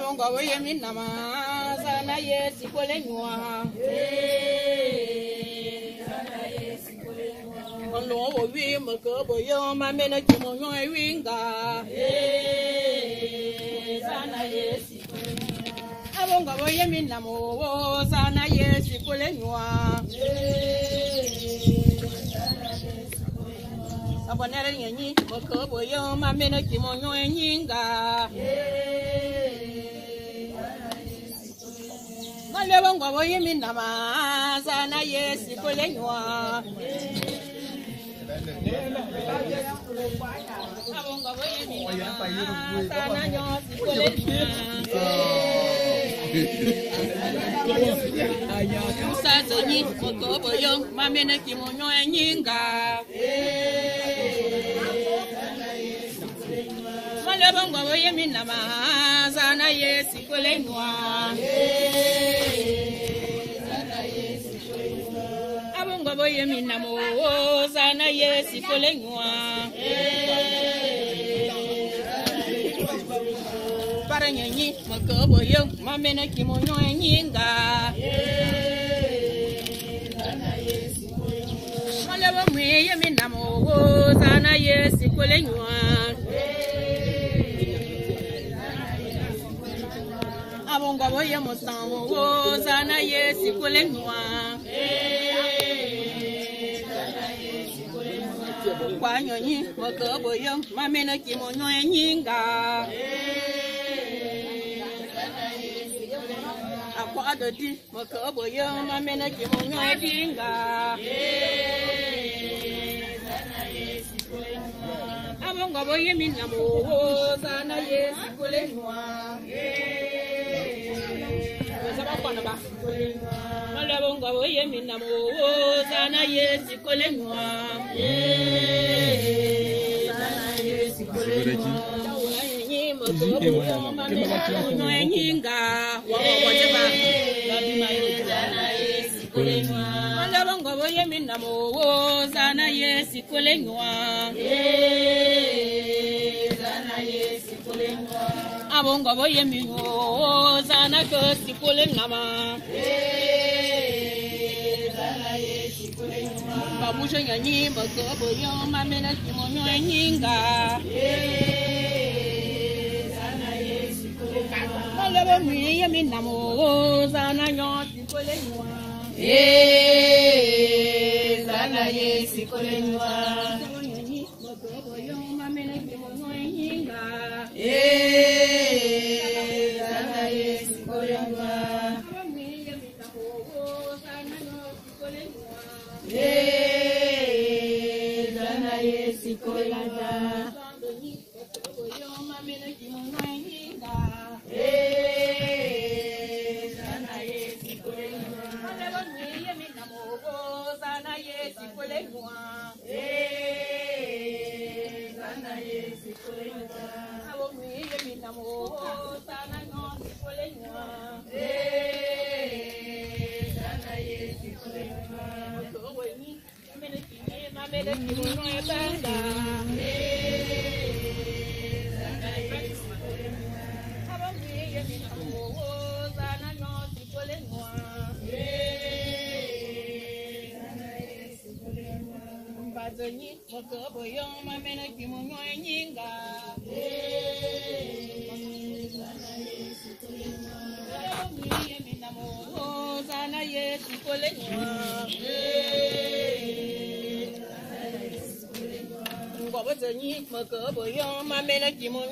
Abongo boye minama sana yesi kolenywa. Kono obi mako boyo mamena kimonyo ewinga. Sana yesi kolenywa. Abongo boye minamo sana yesi kolenywa. Abonere nyenyi mako boyo mamena kimonyo enyinga. Abongo boye minama sana yesi kolenywa. Abongo boye minama sana nyosi kolenywa. Musaza nyi mako boyo mamena kimonyo enyinga. Abongo boye minama sana yesi kolenywa. Abongo boye minamo sana yesi kolenywa. Para nyenyi mako boyo mamena kimonyo enyinga. Malabo mwe minamo sana yesi kolenywa. Abongo boye mosango sana yesi kolenywa. Kwa nyonyi mako boyo mamena kimonyo enyinga. Akwa adodi mako boyo mamena kimonyo enyinga. Abongo boye minamo sana yesi kolenywa. Malabongo boye minamo sana yesi kolenywa. Sana yesi kolenywa. Nyi mako boyo mamena kimonyo enyinga. Wajeba babima sana yesi kolenywa. Malabongo boye minamo sana yesi kolenywa. Sana yesi kolenywa. Abongo boye mingo sana kosi kolenyama. Sana yesi kolenywa. Babusho nyanyi mako boyo mamena kimonyo enyinga. Sana yesi kolenywa. Malabo miye minamo sana nyosi kolenywa. Sana yesi kolenywa. Mako boyo mamena kimonyo enyinga. Sana yesi kolenywa. Sana yesi kolenywa. Sana yesi kolenywa. Sana yesi kolenywa. Sana yesi kolenywa. Bazonyi mako boyo mamena kimonyo enyinga. Sana yesi kolenywa. Bazonyi mako boyo mamena kimonyo